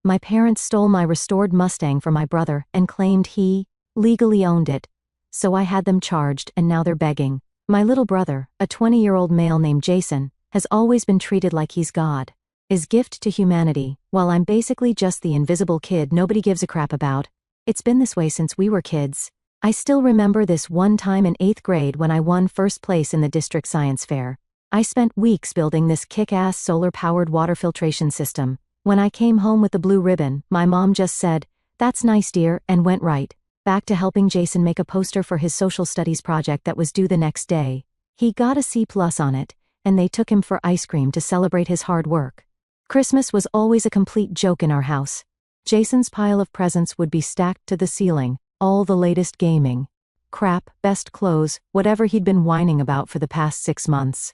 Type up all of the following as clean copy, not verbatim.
My parents stole my restored Mustang from my brother and claimed he legally owned it. So I had them charged and now they're begging. My little brother, a 20-year-old male named Jason, has always been treated like he's God. His gift to humanity, while I'm basically just the invisible kid nobody gives a crap about. It's been this way since we were kids. I still remember this one time in 8th grade when I won first place in the district science fair. I spent weeks building this kick-ass solar-powered water filtration system. When I came home with the blue ribbon, my mom just said, "That's nice, dear," and went right back to helping Jason make a poster for his social studies project that was due the next day. He got a C+ on it, and they took him for ice cream to celebrate his hard work. Christmas was always a complete joke in our house. Jason's pile of presents would be stacked to the ceiling, all the latest gaming, crap, best clothes, whatever he'd been whining about for the past 6 months.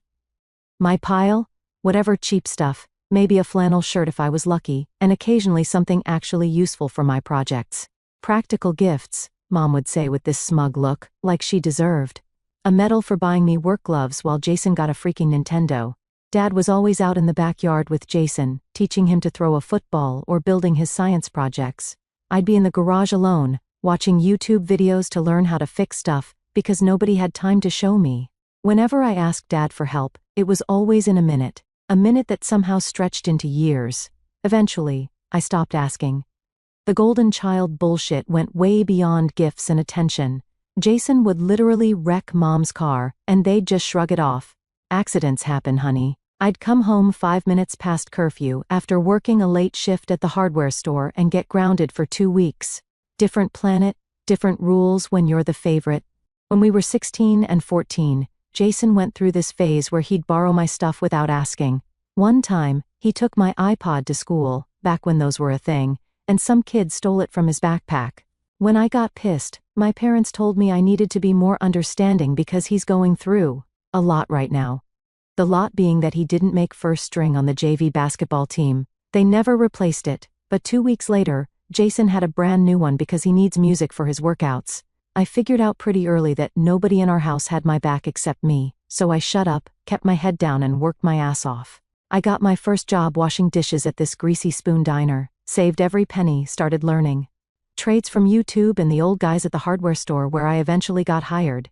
My pile? Whatever cheap stuff, maybe a flannel shirt if I was lucky, and occasionally something actually useful for my projects. Practical gifts, Mom would say with this smug look, like she deserved. A medal for buying me work gloves while Jason got a freaking Nintendo. Dad was always out in the backyard with Jason, teaching him to throw a football or building his science projects. I'd be in the garage alone, watching YouTube videos to learn how to fix stuff, because nobody had time to show me. Whenever I asked Dad for help, it was always in a minute that somehow stretched into years. Eventually, I stopped asking. The golden child bullshit went way beyond gifts and attention. Jason would literally wreck Mom's car, and they'd just shrug it off. Accidents happen, honey. I'd come home 5 minutes past curfew after working a late shift at the hardware store and get grounded for 2 weeks. Different planet, different rules when you're the favorite. When we were 16 and 14, Jason went through this phase where he'd borrow my stuff without asking. One time, he took my iPod to school, back when those were a thing, and some kid stole it from his backpack. When I got pissed, my parents told me I needed to be more understanding because he's going through a lot right now. The lot being that he didn't make first string on the JV basketball team. They never replaced it, but 2 weeks later, Jason had a brand new one because he needs music for his workouts. I figured out pretty early that nobody in our house had my back except me, so I shut up, kept my head down and worked my ass off. I got my first job washing dishes at this greasy spoon diner, saved every penny, started learning trades from YouTube and the old guys at the hardware store where I eventually got hired.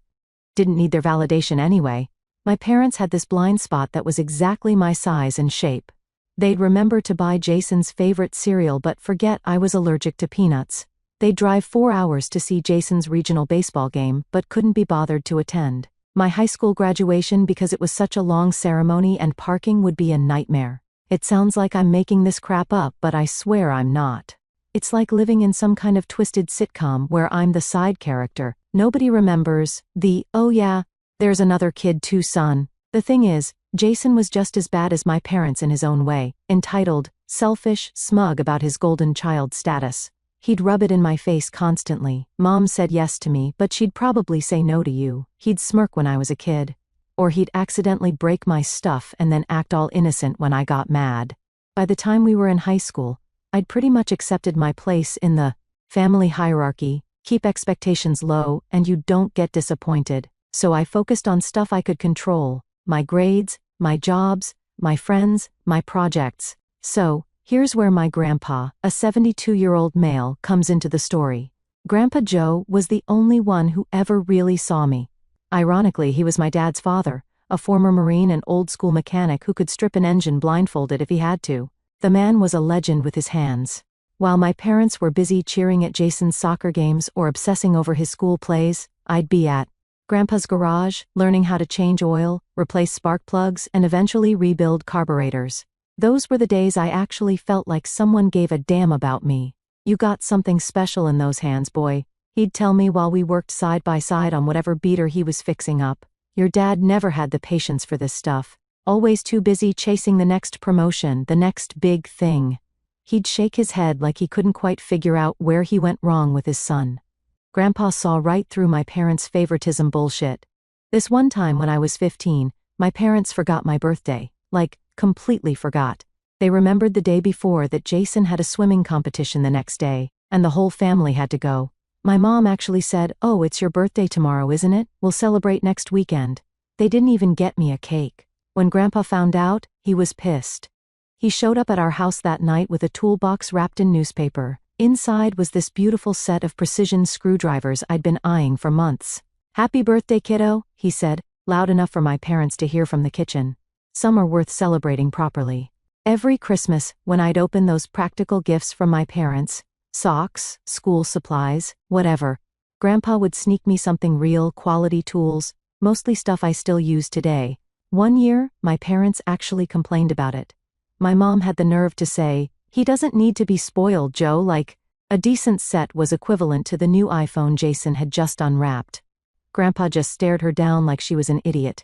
Didn't need their validation anyway. My parents had this blind spot that was exactly my size and shape. They'd remember to buy Jason's favorite cereal but forget I was allergic to peanuts. They'd drive 4 hours to see Jason's regional baseball game but couldn't be bothered to attend my high school graduation because it was such a long ceremony and parking would be a nightmare. It sounds like I'm making this crap up, but I swear I'm not. It's like living in some kind of twisted sitcom where I'm the side character. Nobody remembers the, "Oh yeah, there's another kid too, son." The thing is, Jason was just as bad as my parents in his own way, entitled, selfish, smug about his golden child status. He'd rub it in my face constantly. "Mom said yes to me, but she'd probably say no to you." He'd smirk when I was a kid. Or he'd accidentally break my stuff and then act all innocent when I got mad. By the time we were in high school, I'd pretty much accepted my place in the family hierarchy, keep expectations low, and you don't get disappointed. So I focused on stuff I could control, my grades, my jobs, my friends, my projects. So, here's where my grandpa, a 72-year-old male, comes into the story. Grandpa Joe was the only one who ever really saw me. Ironically, he was my dad's father, a former Marine and old-school mechanic who could strip an engine blindfolded if he had to. The man was a legend with his hands. While my parents were busy cheering at Jason's soccer games or obsessing over his school plays, I'd be at Grandpa's garage, learning how to change oil, replace spark plugs, and eventually rebuild carburetors. Those were the days I actually felt like someone gave a damn about me. "You got something special in those hands, boy," he'd tell me while we worked side by side on whatever beater he was fixing up. "Your dad never had the patience for this stuff. Always too busy chasing the next promotion, the next big thing." He'd shake his head like he couldn't quite figure out where he went wrong with his son. Grandpa saw right through my parents' favoritism bullshit. This one time when I was 15, my parents forgot my birthday. Like, completely forgot. They remembered the day before that Jason had a swimming competition the next day, and the whole family had to go. My mom actually said, "Oh, it's your birthday tomorrow, isn't it? We'll celebrate next weekend." They didn't even get me a cake. When Grandpa found out, he was pissed. He showed up at our house that night with a toolbox wrapped in newspaper. Inside was this beautiful set of precision screwdrivers I'd been eyeing for months. "Happy birthday, kiddo," he said, loud enough for my parents to hear from the kitchen. Some are worth celebrating properly. Every Christmas, when I'd open those practical gifts from my parents, socks, school supplies, whatever, Grandpa would sneak me something real, quality tools, mostly stuff I still use today. One year, my parents actually complained about it. My mom had the nerve to say, "He doesn't need to be spoiled, Joe," like a decent set was equivalent to the new iPhone Jason had just unwrapped. Grandpa just stared her down like she was an idiot.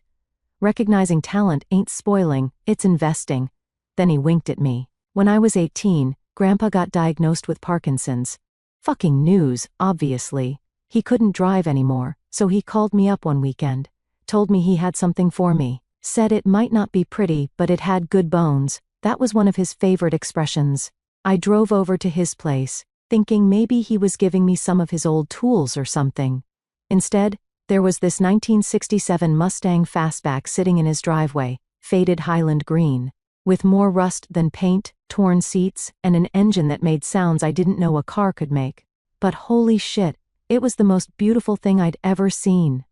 Recognizing talent ain't spoiling, it's investing. Then he winked at me. When I was 18, Grandpa got diagnosed with Parkinson's. Fucking news, obviously. He couldn't drive anymore, so he called me up one weekend. Told me he had something for me. Said it might not be pretty, but it had good bones. That was one of his favorite expressions. I drove over to his place, thinking maybe he was giving me some of his old tools or something. Instead, there was this 1967 Mustang fastback sitting in his driveway, faded Highland green, with more rust than paint, torn seats, and an engine that made sounds I didn't know a car could make. But holy shit, it was the most beautiful thing I'd ever seen.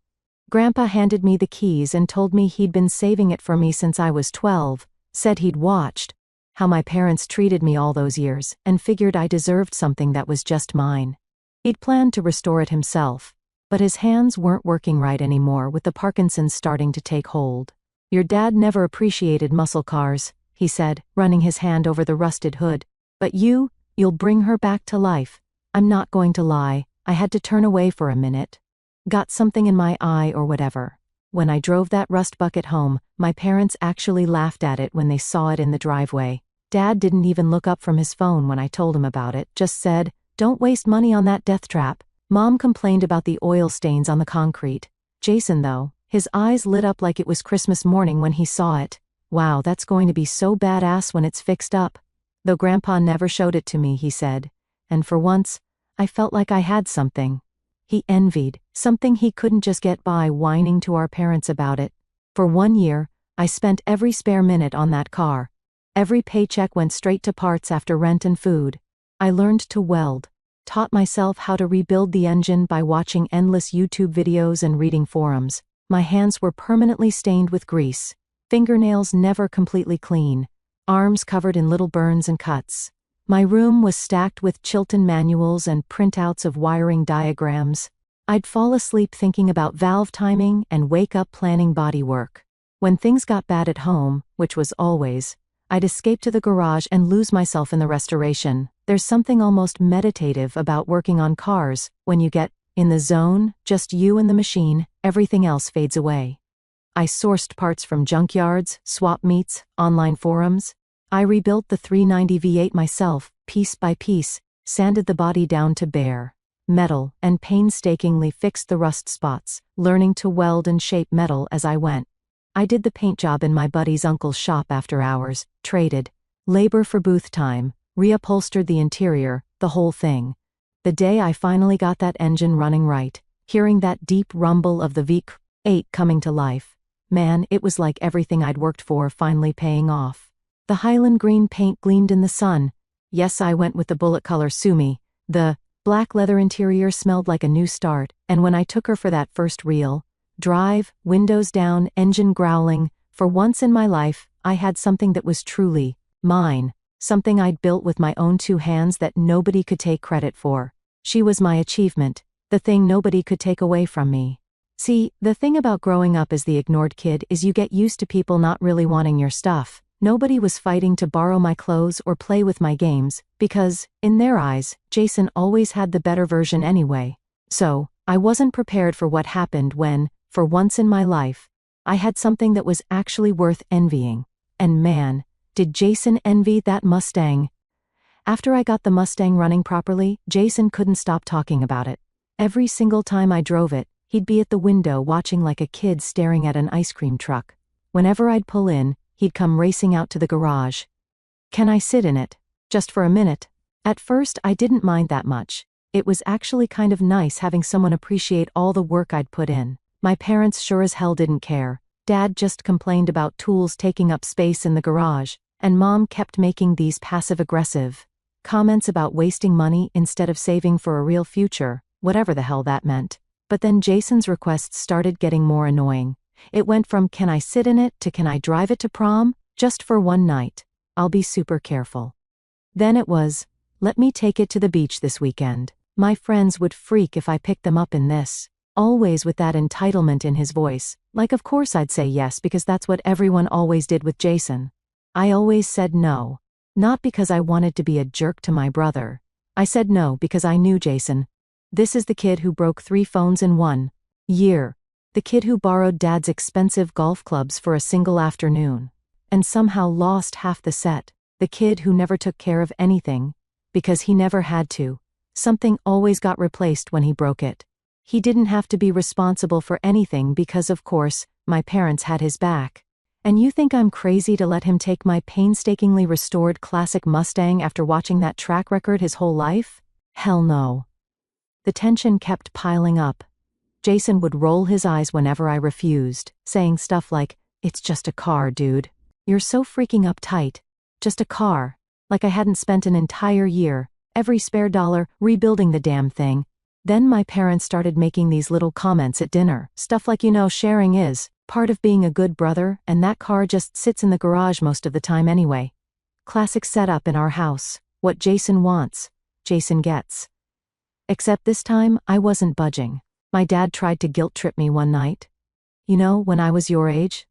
Grandpa handed me the keys and told me he'd been saving it for me since I was 12, said he'd watched how my parents treated me all those years and figured I deserved something that was just mine. He'd planned to restore it himself, but his hands weren't working right anymore with the Parkinson's starting to take hold. "Your dad never appreciated muscle cars," he said, running his hand over the rusted hood. "But you'll bring her back to life. I'm not going to lie, I had to turn away for a minute. Got something in my eye or whatever." When I drove that rust bucket home, my parents actually laughed at it when they saw it in the driveway. Dad didn't even look up from his phone when I told him about it, just said, "Don't waste money on that death trap." Mom complained about the oil stains on the concrete. Jason, though, his eyes lit up like it was Christmas morning when he saw it. "Wow, that's going to be so badass when it's fixed up." Though Grandpa never showed it to me, he said. And for once, I felt like I had something he envied, something he couldn't just get by whining to our parents about it. For 1 year, I spent every spare minute on that car. Every paycheck went straight to parts after rent and food. I learned to weld, taught myself how to rebuild the engine by watching endless YouTube videos and reading forums. My hands were permanently stained with grease, fingernails never completely clean, arms covered in little burns and cuts. My room was stacked with Chilton manuals and printouts of wiring diagrams. I'd fall asleep thinking about valve timing and wake up planning bodywork. When things got bad at home, which was always, I'd escape to the garage and lose myself in the restoration. There's something almost meditative about working on cars. When you get in the zone, just you and the machine, everything else fades away. I sourced parts from junkyards, swap meets, online forums. I rebuilt the 390 V8 myself, piece by piece, sanded the body down to bare metal, and painstakingly fixed the rust spots, learning to weld and shape metal as I went. I did the paint job in my buddy's uncle's shop after hours, traded labor for booth time, reupholstered the interior, the whole thing. The day I finally got that engine running right, hearing that deep rumble of the V8 coming to life, man, it was like everything I'd worked for finally paying off. The Highland green paint gleamed in the sun. Yes, I went with the bullet color Sumi. The black leather interior smelled like a new start, and when I took her for that first real drive, windows down, engine growling, for once in my life, I had something that was truly mine, something I'd built with my own 2 hands that nobody could take credit for. She was my achievement, the thing nobody could take away from me. See, the thing about growing up as the ignored kid is you get used to people not really wanting your stuff. Nobody was fighting to borrow my clothes or play with my games, because, in their eyes, Jason always had the better version anyway. So, I wasn't prepared for what happened when, for once in my life, I had something that was actually worth envying. And man, did Jason envy that Mustang. After I got the Mustang running properly, Jason couldn't stop talking about it. Every single time I drove it, he'd be at the window watching like a kid staring at an ice cream truck. Whenever I'd pull in, he'd come racing out to the garage. "Can I sit in it? Just for a minute?" At first, I didn't mind that much. It was actually kind of nice having someone appreciate all the work I'd put in. My parents sure as hell didn't care. Dad just complained about tools taking up space in the garage. And Mom kept making these passive-aggressive comments about wasting money instead of saving for a real future, whatever the hell that meant. But then Jason's requests started getting more annoying. It went from "can I sit in it" to "can I drive it to prom? Just for one night. I'll be super careful." Then it was, "let me take it to the beach this weekend. My friends would freak if I picked them up in this." Always with that entitlement in his voice, like of course I'd say yes because that's what everyone always did with Jason. I always said no. Not because I wanted to be a jerk to my brother. I said no because I knew Jason. This is the kid who broke 3 phones in 1 year. The kid who borrowed Dad's expensive golf clubs for a single afternoon. And somehow lost half the set. The kid who never took care of anything. Because he never had to. Something always got replaced when he broke it. He didn't have to be responsible for anything because of course, my parents had his back. And you think I'm crazy to let him take my painstakingly restored classic Mustang after watching that track record his whole life? Hell no. The tension kept piling up. Jason would roll his eyes whenever I refused, saying stuff like, "It's just a car, dude. You're so freaking uptight. Just a car." Like I hadn't spent an entire year, every spare dollar, rebuilding the damn thing. Then my parents started making these little comments at dinner, stuff like, sharing is part of being a good brother, and that car just sits in the garage most of the time anyway. Classic setup in our house. What Jason wants, Jason gets. Except this time, I wasn't budging. My dad tried to guilt trip me one night. When I was your age,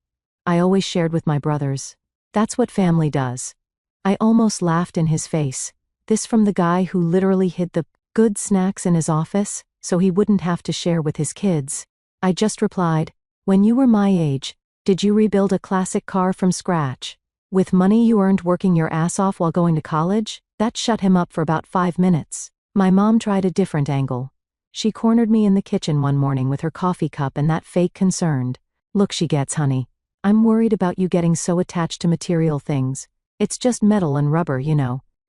I always shared with my brothers. That's what family does. I almost laughed in his face. This from the guy who literally hid the good snacks in his office, so he wouldn't have to share with his kids. I just replied, "When you were my age, did you rebuild a classic car from scratch? With money you earned working your ass off while going to college?" That shut him up for about 5 minutes. My mom tried a different angle. She cornered me in the kitchen one morning with her coffee cup and that fake concerned look she gets, "Honey, I'm worried about you getting so attached to material things. It's just metal and rubber,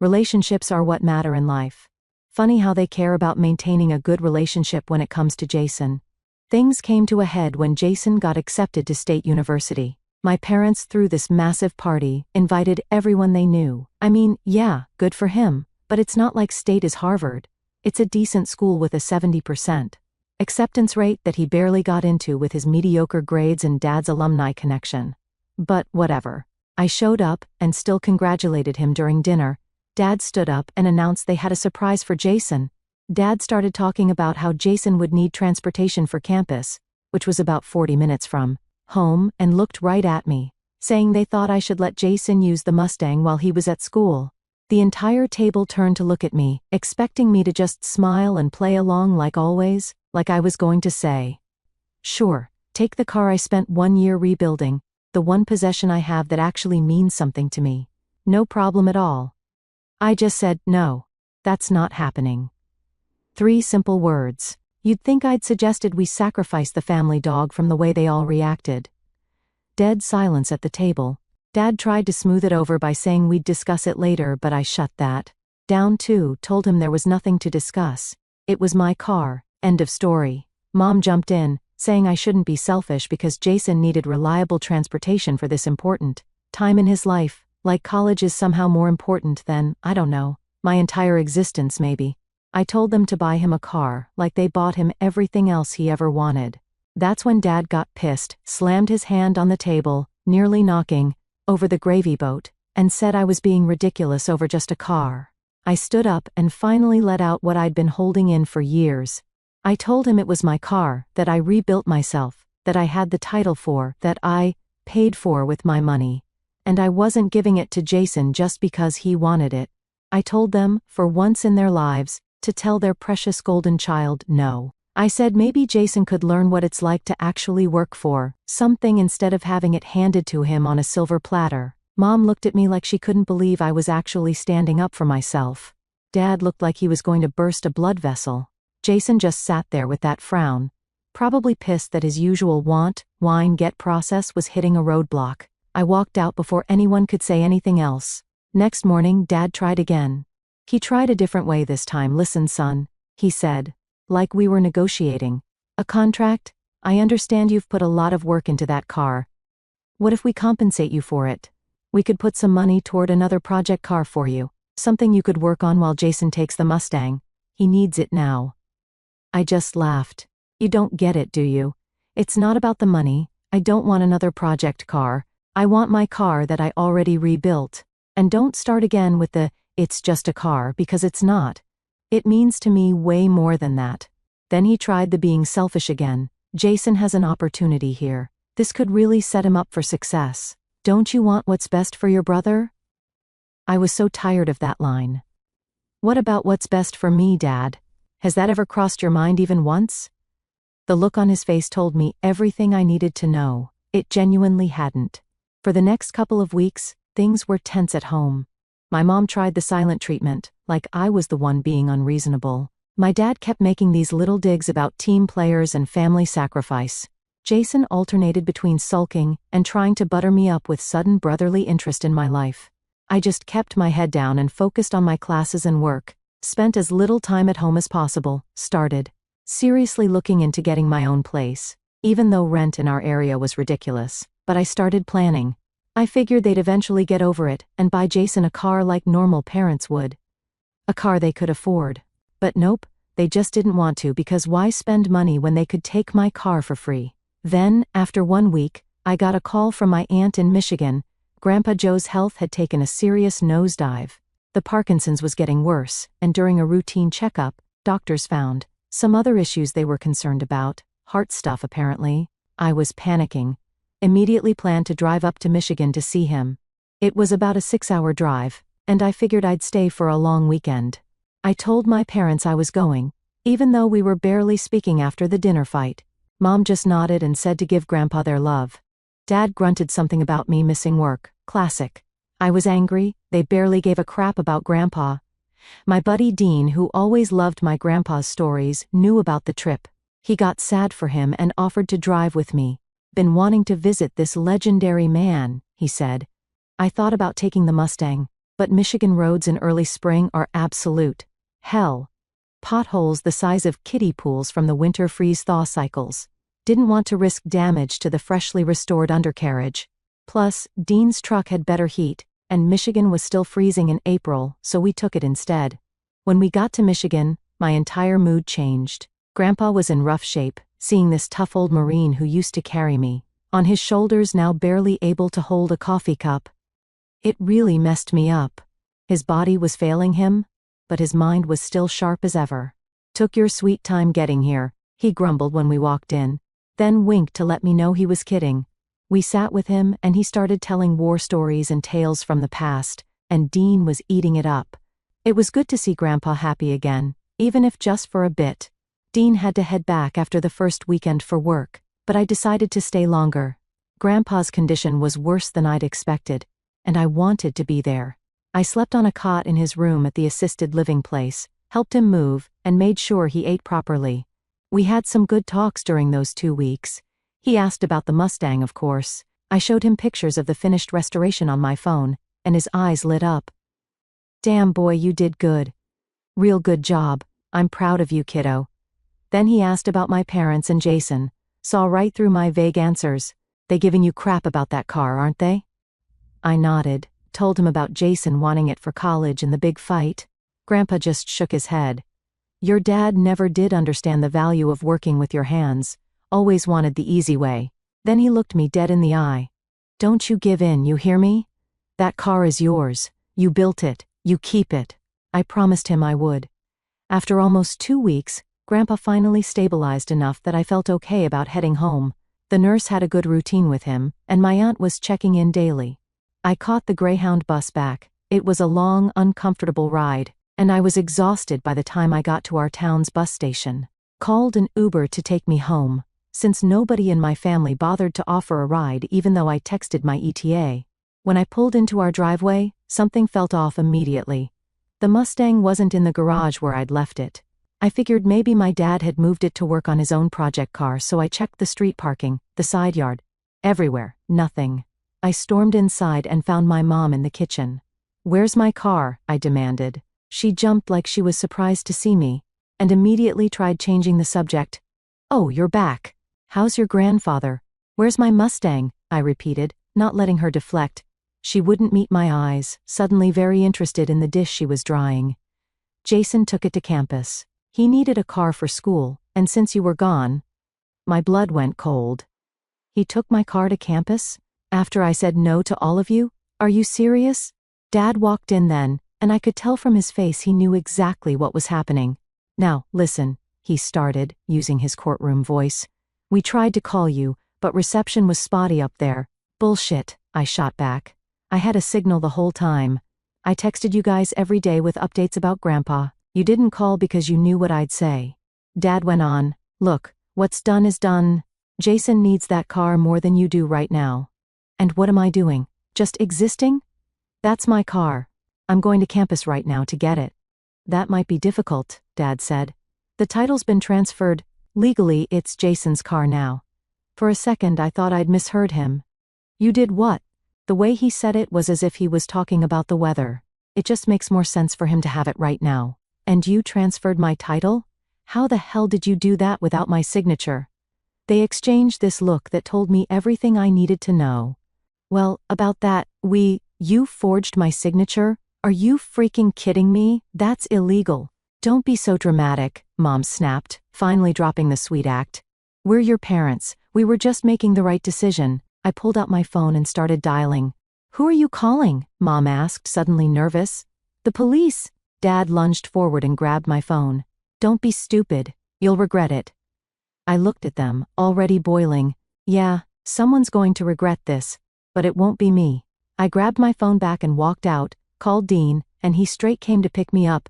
Relationships are what matter in life." Funny how they care about maintaining a good relationship when it comes to Jason. Things came to a head when Jason got accepted to State University. My parents threw this massive party, invited everyone they knew. I mean, yeah, good for him, but it's not like State is Harvard. It's a decent school with a 70% acceptance rate that he barely got into with his mediocre grades and Dad's alumni connection. But whatever. I showed up and still congratulated him during dinner. Dad stood up and announced they had a surprise for Jason. Dad started talking about how Jason would need transportation for campus, which was about 40 minutes from home, and looked right at me, saying they thought I should let Jason use the Mustang while he was at school. The entire table turned to look at me, expecting me to just smile and play along like always, like I was going to say, "Sure, take the car I spent 1 year rebuilding, the one possession I have that actually means something to me. No problem at all." I just said, "No, that's not happening." 3 simple words. You'd think I'd suggested we sacrifice the family dog from the way they all reacted. Dead silence at the table. Dad tried to smooth it over by saying we'd discuss it later, but I shut that down too, told him there was nothing to discuss. It was my car, end of story. Mom jumped in, saying I shouldn't be selfish because Jason needed reliable transportation for this important time in his life. Like college is somehow more important than, I don't know, my entire existence maybe. I told them to buy him a car, like they bought him everything else he ever wanted. That's when Dad got pissed, slammed his hand on the table, nearly knocking over the gravy boat, and said I was being ridiculous over just a car. I stood up and finally let out what I'd been holding in for years. I told him it was my car, that I rebuilt myself, that I had the title for, that I paid for with my money. And I wasn't giving it to Jason just because he wanted it. I told them, for once in their lives, to tell their precious golden child no. I said maybe Jason could learn what it's like to actually work for something instead of having it handed to him on a silver platter. Mom looked at me like she couldn't believe I was actually standing up for myself. Dad looked like he was going to burst a blood vessel. Jason just sat there with that frown, probably pissed that his usual want, whine, get process was hitting a roadblock. I walked out before anyone could say anything else. Next morning, Dad tried again. He tried a different way this time. "Listen, son," he said, like we were negotiating a contract. "I understand you've put a lot of work into that car. What if we compensate you for it? We could put some money toward another project car for you, something you could work on while Jason takes the Mustang. He needs it now." I just laughed. "You don't get it, do you? It's not about the money. I don't want another project car. I want my car that I already rebuilt. And don't start again with the, 'it's just a car,' because it's not. It means to me way more than that." Then he tried the being selfish again. "Jason has an opportunity here. This could really set him up for success. Don't you want what's best for your brother?" I was so tired of that line. "What about what's best for me, Dad? Has that ever crossed your mind even once?" The look on his face told me everything I needed to know. It genuinely hadn't. For the next couple of weeks, things were tense at home. My mom tried the silent treatment, like I was the one being unreasonable. My dad kept making these little digs about team players and family sacrifice. Jason alternated between sulking and trying to butter me up with sudden brotherly interest in my life. I just kept my head down and focused on my classes and work, spent as little time at home as possible, started seriously looking into getting my own place, even though rent in our area was ridiculous. But I started planning. I figured they'd eventually get over it and buy Jason a car like normal parents would. A car they could afford. But nope, they just didn't want to, because why spend money when they could take my car for free? Then, after 1 week, I got a call from my aunt in Michigan. Grandpa Joe's health had taken a serious nosedive. The Parkinson's was getting worse, and during a routine checkup, doctors found some other issues they were concerned about, heart stuff apparently. I was panicking. Immediately planned to drive up to Michigan to see him. It was about a 6-hour drive, and I figured I'd stay for a long weekend. I told my parents I was going, even though we were barely speaking after the dinner fight. Mom just nodded and said to give Grandpa their love. Dad grunted something about me missing work. Classic. I was angry. They barely gave a crap about Grandpa. My buddy Dean, who always loved my grandpa's stories, knew about the trip. He got sad for him and offered to drive with me. "Been wanting to visit this legendary man," he said. I thought about taking the Mustang, but Michigan roads in early spring are absolute hell. Potholes the size of kiddie pools from the winter freeze-thaw cycles. Didn't want to risk damage to the freshly restored undercarriage. Plus, Dean's truck had better heat, and Michigan was still freezing in April, so we took it instead. When we got to Michigan, my entire mood changed. Grandpa was in rough shape, seeing this tough old Marine who used to carry me on his shoulders, now barely able to hold a coffee cup. It really messed me up. His body was failing him, but his mind was still sharp as ever. "Took your sweet time getting here," he grumbled when we walked in, then winked to let me know he was kidding. We sat with him and he started telling war stories and tales from the past, and Dean was eating it up. It was good to see Grandpa happy again, even if just for a bit. Dean had to head back after the first weekend for work, but I decided to stay longer. Grandpa's condition was worse than I'd expected, and I wanted to be there. I slept on a cot in his room at the assisted living place, helped him move, and made sure he ate properly. We had some good talks during those 2 weeks. He asked about the Mustang, of course. I showed him pictures of the finished restoration on my phone, and his eyes lit up. "Damn boy, you did good. Real good job. I'm proud of you, kiddo." Then he asked about my parents and Jason. Saw right through my vague answers. "They giving you crap about that car, aren't they?" I nodded, told him about Jason wanting it for college and the big fight. Grandpa just shook his head. "Your dad never did understand the value of working with your hands. Always wanted the easy way." Then he looked me dead in the eye. "Don't you give in, you hear me? That car is yours. You built it. You keep it." I promised him I would. After almost 2 weeks, Grandpa finally stabilized enough that I felt okay about heading home. The nurse had a good routine with him, and my aunt was checking in daily. I caught the Greyhound bus back. It was a long, uncomfortable ride, and I was exhausted by the time I got to our town's bus station. Called an Uber to take me home, since nobody in my family bothered to offer a ride even though I texted my ETA. When I pulled into our driveway, something felt off immediately. The Mustang wasn't in the garage where I'd left it. I figured maybe my dad had moved it to work on his own project car, so I checked the street parking, the side yard. Everywhere, nothing. I stormed inside and found my mom in the kitchen. "Where's my car?" I demanded. She jumped like she was surprised to see me, and immediately tried changing the subject. "Oh, you're back. How's your grandfather? Where's my Mustang?" I repeated, not letting her deflect. She wouldn't meet my eyes, suddenly very interested in the dish she was drying. Jason took it to campus. He needed a car for school, and since you were gone, my blood went cold. He took my car to campus? After I said no to all of you? Are you serious? Dad walked in then, and I could tell from his face he knew exactly what was happening. Now, listen, he started, using his courtroom voice. We tried to call you, but reception was spotty up there. Bullshit, I shot back. I had a signal the whole time. I texted you guys every day with updates about Grandpa. You didn't call because you knew what I'd say. Dad went on, look, what's done is done. Jason needs that car more than you do right now. And what am I doing? Just existing? That's my car. I'm going to campus right now to get it. That might be difficult, Dad said. The title's been transferred. Legally, it's Jason's car now. For a second I thought I'd misheard him. You did what? The way he said it was as if he was talking about the weather. It just makes more sense for him to have it right now. And you transferred my title? How the hell did you do that without my signature? They exchanged this look that told me everything I needed to know. Well, about that, you forged my signature? Are you freaking kidding me? That's illegal. Don't be so dramatic, Mom snapped, finally dropping the sweet act. We're your parents. We were just making the right decision. I pulled out my phone and started dialing. Who are you calling? Mom asked, suddenly nervous. The police. Dad lunged forward and grabbed my phone. Don't be stupid. You'll regret it. I looked at them, already boiling. Yeah, someone's going to regret this. But it won't be me. I grabbed my phone back and walked out, called Dean, and he straight came to pick me up.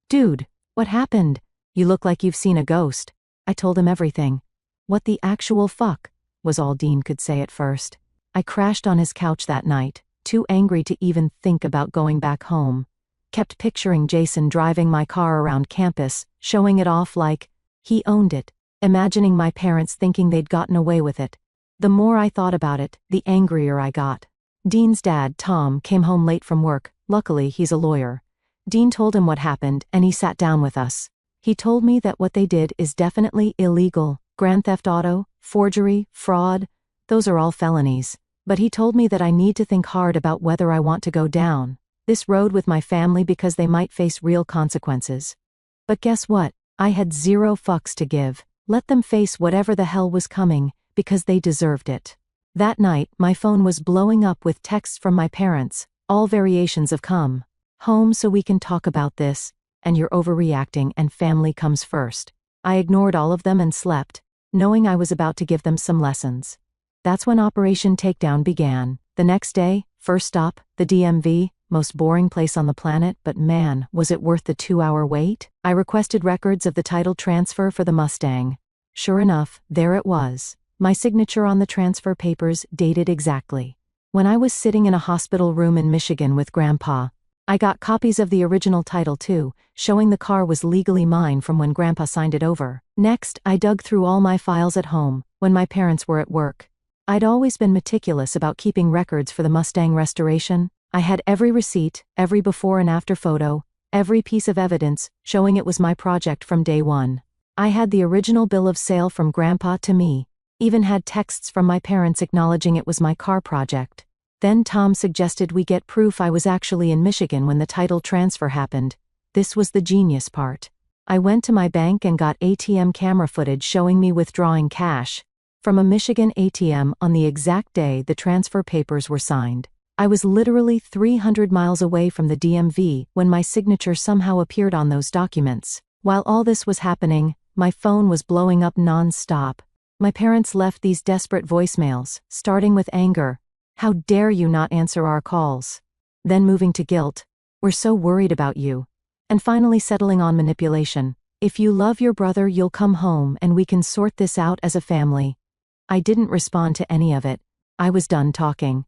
Dude, what happened? You look like you've seen a ghost. I told him everything. What the actual fuck? Was all Dean could say at first. I crashed on his couch that night, too angry to even think about going back home. Kept picturing Jason driving my car around campus, showing it off like he owned it, imagining my parents thinking they'd gotten away with it. The more I thought about it, the angrier I got. Dean's dad, Tom, came home late from work. Luckily, he's a lawyer. Dean told him what happened, and he sat down with us. He told me that what they did is definitely illegal. Grand theft auto, forgery, fraud, those are all felonies. But he told me that I need to think hard about whether I want to go down this road with my family because they might face real consequences. But guess what? I had zero fucks to give. Let them face whatever the hell was coming, because they deserved it. That night, my phone was blowing up with texts from my parents, all variations of come home so we can talk about this, and you're overreacting and family comes first. I ignored all of them and slept, knowing I was about to give them some lessons. That's when Operation Takedown began. The next day, first stop, the DMV, most boring place on the planet, but man, was it worth the 2-hour wait? I requested records of the title transfer for the Mustang. Sure enough, there it was. My signature on the transfer papers dated exactly. When I was sitting in a hospital room in Michigan with Grandpa, I got copies of the original title too, showing the car was legally mine from when Grandpa signed it over. Next, I dug through all my files at home, when my parents were at work. I'd always been meticulous about keeping records for the Mustang restoration. I had every receipt, every before and after photo, every piece of evidence showing it was my project from day one. I had the original bill of sale from Grandpa to me. Even had texts from my parents acknowledging it was my car project. Then Tom suggested we get proof I was actually in Michigan when the title transfer happened. This was the genius part. I went to my bank and got ATM camera footage showing me withdrawing cash from a Michigan ATM on the exact day the transfer papers were signed. I was literally 300 miles away from the DMV when my signature somehow appeared on those documents. While all this was happening, my phone was blowing up non-stop. My parents left these desperate voicemails, starting with anger. How dare you not answer our calls? Then moving to guilt. We're so worried about you. And finally settling on manipulation. If you love your brother, you'll come home and we can sort this out as a family. I didn't respond to any of it. I was done talking.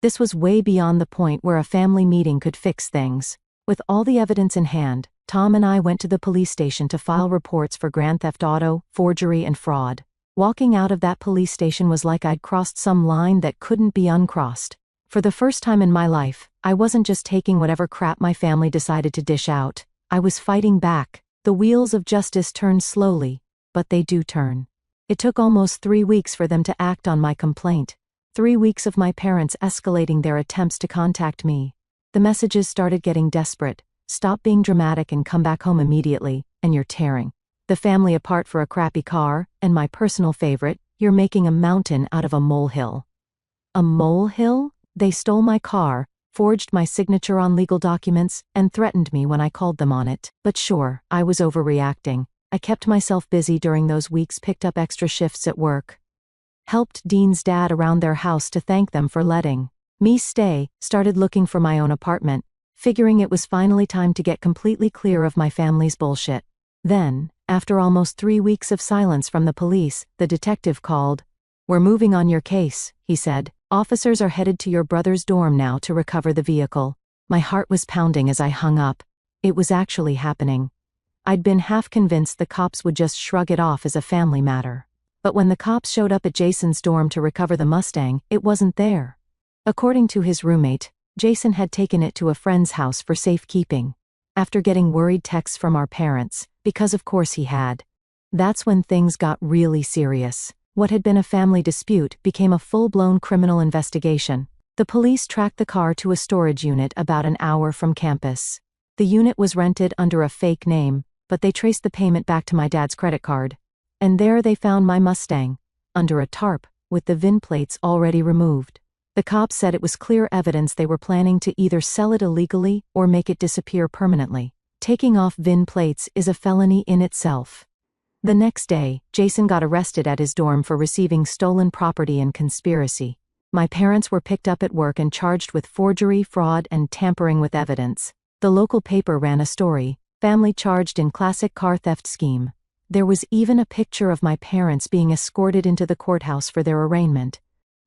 This was way beyond the point where a family meeting could fix things. With all the evidence in hand, Tom and I went to the police station to file reports for grand theft auto, forgery, and fraud. Walking out of that police station was like I'd crossed some line that couldn't be uncrossed. For the first time in my life, I wasn't just taking whatever crap my family decided to dish out. I was fighting back. The wheels of justice turn slowly, but they do turn. It took almost 3 weeks for them to act on my complaint. 3 weeks of my parents escalating their attempts to contact me. The messages started getting desperate. Stop being dramatic and come back home immediately, and you're tearing the family apart for a crappy car, and my personal favorite, you're making a mountain out of a molehill. A molehill? They stole my car, forged my signature on legal documents, and threatened me when I called them on it. But sure, I was overreacting. I kept myself busy during those weeks, picked up extra shifts at work. Helped Dean's dad around their house to thank them for letting me stay, started looking for my own apartment, figuring it was finally time to get completely clear of my family's bullshit. Then, after almost 3 weeks of silence from the police, the detective called. "We're moving on your case," he said. "Officers are headed to your brother's dorm now to recover the vehicle." My heart was pounding as I hung up. It was actually happening. I'd been half convinced the cops would just shrug it off as a family matter. But when the cops showed up at Jason's dorm to recover the Mustang, it wasn't there. According to his roommate, Jason had taken it to a friend's house for safekeeping. After getting worried texts from our parents, because of course he had. That's when things got really serious. What had been a family dispute became a full-blown criminal investigation. The police tracked the car to a storage unit about an hour from campus. The unit was rented under a fake name, but they traced the payment back to my dad's credit card. And there they found my Mustang, under a tarp, with the VIN plates already removed. The cops said it was clear evidence they were planning to either sell it illegally or make it disappear permanently. Taking off VIN plates is a felony in itself. The next day, Jason got arrested at his dorm for receiving stolen property and conspiracy. My parents were picked up at work and charged with forgery, fraud, and tampering with evidence. The local paper ran a story, "Family charged in classic car theft scheme." There was even a picture of my parents being escorted into the courthouse for their arraignment.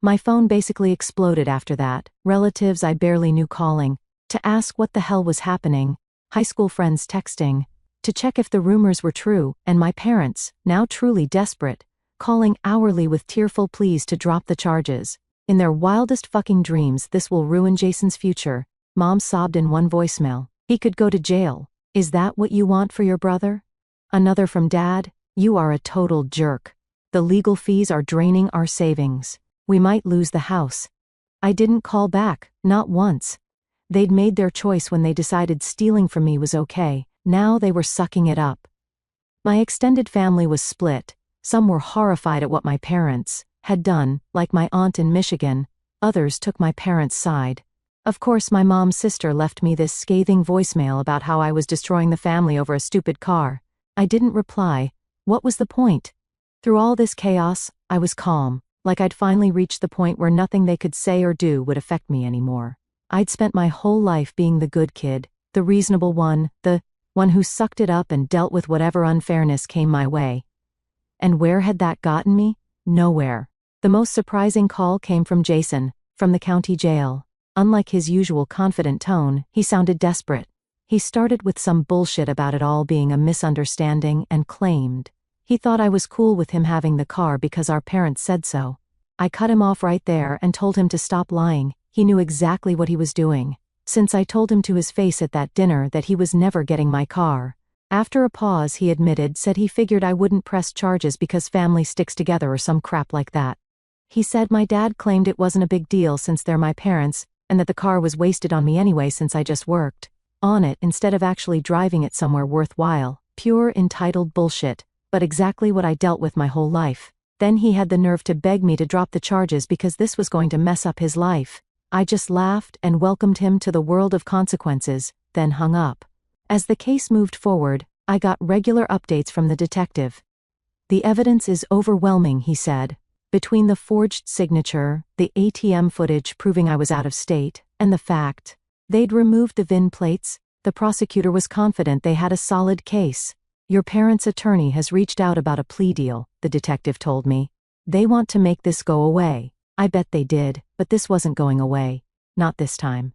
My phone basically exploded after that, relatives I barely knew calling, to ask what the hell was happening, high school friends texting, to check if the rumors were true, and my parents, now truly desperate, calling hourly with tearful pleas to drop the charges. In their wildest fucking dreams, "This will ruin Jason's future," Mom sobbed in one voicemail. "He could go to jail. Is that what you want for your brother?" Another from Dad, "You are a total jerk. The legal fees are draining our savings. We might lose the house." I didn't call back, not once. They'd made their choice when they decided stealing from me was okay. Now they were sucking it up. My extended family was split. Some were horrified at what my parents had done, like my aunt in Michigan. Others took my parents' side. Of course, my mom's sister left me this scathing voicemail about how I was destroying the family over a stupid car. I didn't reply. What was the point? Through all this chaos, I was calm, like I'd finally reached the point where nothing they could say or do would affect me anymore. I'd spent my whole life being the good kid, the reasonable one, the one who sucked it up and dealt with whatever unfairness came my way. And where had that gotten me? Nowhere. The most surprising call came from Jason, from the county jail. Unlike his usual confident tone, he sounded desperate. He started with some bullshit about it all being a misunderstanding and claimed he thought I was cool with him having the car because our parents said so. I cut him off right there and told him to stop lying. He knew exactly what he was doing, since I told him to his face at that dinner that he was never getting my car. After a pause, he said he figured I wouldn't press charges because family sticks together or some crap like that. He said my dad claimed it wasn't a big deal since they're my parents, and that the car was wasted on me anyway since I just worked on it instead of actually driving it somewhere worthwhile. Pure entitled bullshit, but exactly what I dealt with my whole life. Then he had the nerve to beg me to drop the charges because this was going to mess up his life. I just laughed and welcomed him to the world of consequences, then hung up. As the case moved forward, I got regular updates from the detective. "The evidence is overwhelming," he said. "Between the forged signature, the ATM footage proving I was out of state, and the fact they'd removed the VIN plates, the prosecutor was confident they had a solid case. Your parents' attorney has reached out about a plea deal," the detective told me. "They want to make this go away." I bet they did, but this wasn't going away. Not this time.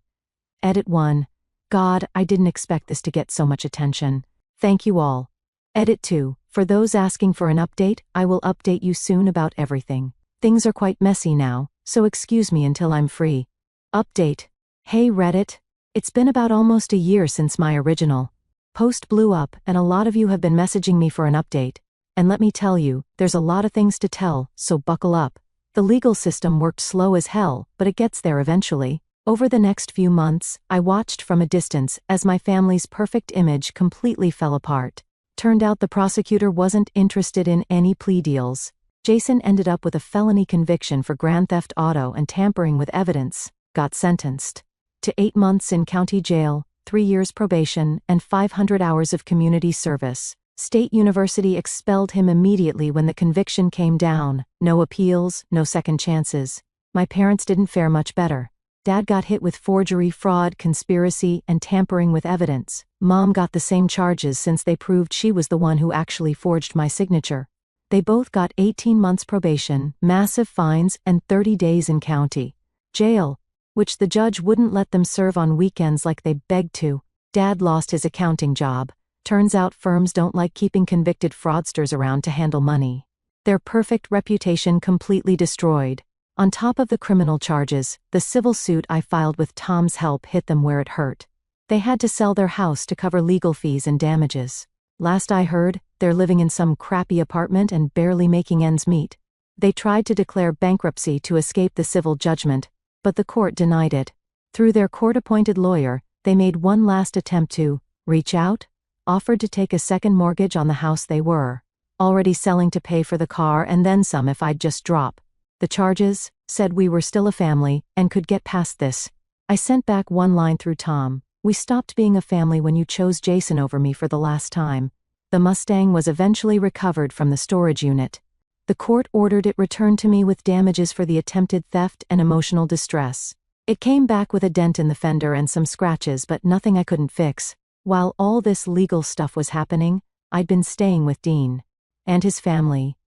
Edit 1. God, I didn't expect this to get so much attention. Thank you all. Edit 2. For those asking for an update, I will update you soon about everything. Things are quite messy now, so excuse me until I'm free. Update. Hey Reddit. It's been about almost a year since my original post blew up, and a lot of you have been messaging me for an update. And let me tell you, there's a lot of things to tell, so buckle up. The legal system worked slow as hell, but it gets there eventually. Over the next few months, I watched from a distance as my family's perfect image completely fell apart. Turned out the prosecutor wasn't interested in any plea deals. Jason ended up with a felony conviction for grand theft auto and tampering with evidence, got sentenced to 8 months in county jail, 3 years probation, and 500 hours of community service. State University expelled him immediately when the conviction came down. No appeals, no second chances. My parents didn't fare much better. Dad got hit with forgery, fraud, conspiracy, and tampering with evidence. Mom got the same charges since they proved she was the one who actually forged my signature. They both got 18 months probation, massive fines, and 30 days in county jail, which the judge wouldn't let them serve on weekends like they begged to. Dad lost his accounting job. Turns out firms don't like keeping convicted fraudsters around to handle money. Their perfect reputation completely destroyed. On top of the criminal charges, the civil suit I filed with Tom's help hit them where it hurt. They had to sell their house to cover legal fees and damages. Last I heard, they're living in some crappy apartment and barely making ends meet. They tried to declare bankruptcy to escape the civil judgment, but the court denied it. Through their court-appointed lawyer, they made one last attempt to reach out, offered to take a second mortgage on the house they were already selling to pay for the car and then some if I'd just drop the charges, said we were still a family and could get past this. I sent back one line through Tom: "We stopped being a family when you chose Jason over me for the last time." The Mustang was eventually recovered from the storage unit. The court ordered it returned to me with damages for the attempted theft and emotional distress. It came back with a dent in the fender and some scratches, but nothing I couldn't fix. While all this legal stuff was happening, I'd been staying with Dean and his family.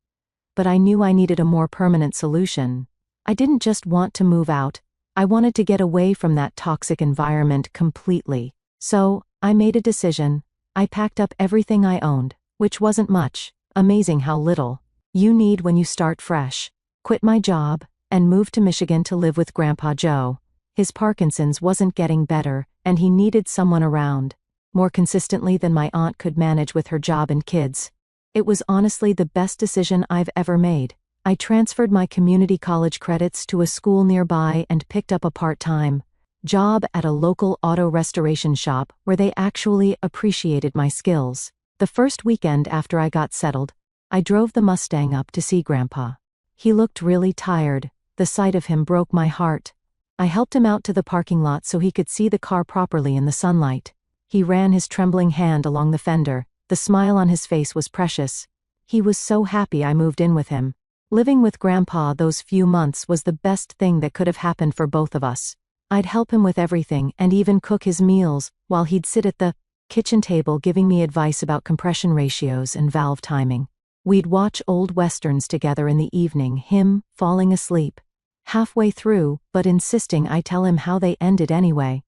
But I knew I needed a more permanent solution. I didn't just want to move out, I wanted to get away from that toxic environment completely. So, I made a decision. I packed up everything I owned, which wasn't much, amazing how little you need when you start fresh. Quit my job, and moved to Michigan to live with Grandpa Joe. His Parkinson's wasn't getting better, and he needed someone around more consistently than my aunt could manage with her job and kids. It was honestly the best decision I've ever made. I transferred my community college credits to a school nearby and picked up a part-time job at a local auto restoration shop where they actually appreciated my skills. The first weekend after I got settled, I drove the Mustang up to see Grandpa. He looked really tired. The sight of him broke my heart. I helped him out to the parking lot so he could see the car properly in the sunlight. He ran his trembling hand along the fender. The smile on his face was precious. He was so happy I moved in with him. Living with Grandpa those few months was the best thing that could have happened for both of us. I'd help him with everything and even cook his meals, while he'd sit at the kitchen table giving me advice about compression ratios and valve timing. We'd watch old westerns together in the evening, him falling asleep halfway through, but insisting I tell him how they ended anyway.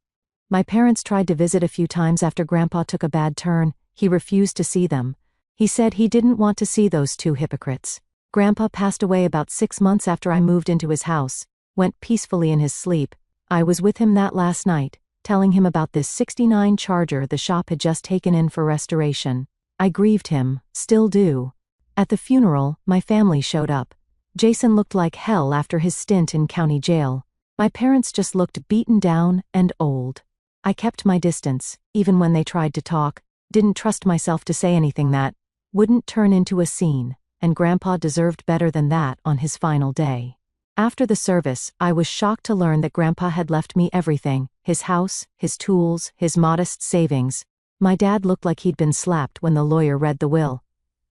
My parents tried to visit a few times after Grandpa took a bad turn. He refused to see them. He said he didn't want to see those two hypocrites. Grandpa passed away about 6 months after I moved into his house, went peacefully in his sleep. I was with him that last night, telling him about this '69 Charger the shop had just taken in for restoration. I grieved him, still do. At the funeral, my family showed up. Jason looked like hell after his stint in county jail. My parents just looked beaten down and old. I kept my distance, even when they tried to talk. Didn't trust myself to say anything that wouldn't turn into a scene, and Grandpa deserved better than that on his final day. After the service, I was shocked to learn that Grandpa had left me everything: his house, his tools, his modest savings. My dad looked like he'd been slapped when the lawyer read the will.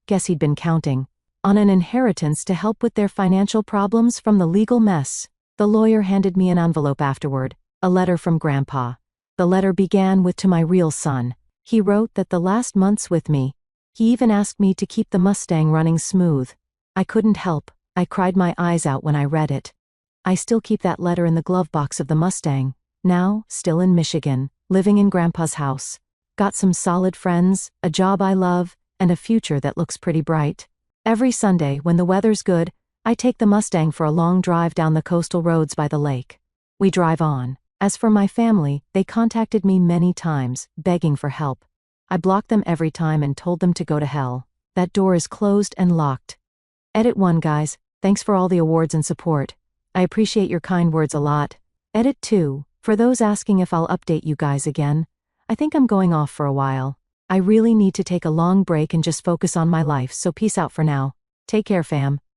Guess he'd been counting on an inheritance to help with their financial problems from the legal mess. The lawyer handed me an envelope afterward, a letter from Grandpa. The letter began with "To my real son." He wrote that the last months with me, he even asked me to keep the Mustang running smooth. I couldn't help. I cried my eyes out when I read it. I still keep that letter in the glove box of the Mustang. Now, still in Michigan, living in Grandpa's house. Got some solid friends, a job I love, and a future that looks pretty bright. Every Sunday, when the weather's good, I take the Mustang for a long drive down the coastal roads by the lake. We drive on. As for my family, they contacted me many times, begging for help. I blocked them every time and told them to go to hell. That door is closed and locked. Edit 1 guys, Thanks for all the awards and support. I appreciate your kind words a lot. Edit 2. For those asking if I'll update you guys again, I think I'm going off for a while. I really need to take a long break and just focus on my life, so peace out for now. Take care, fam.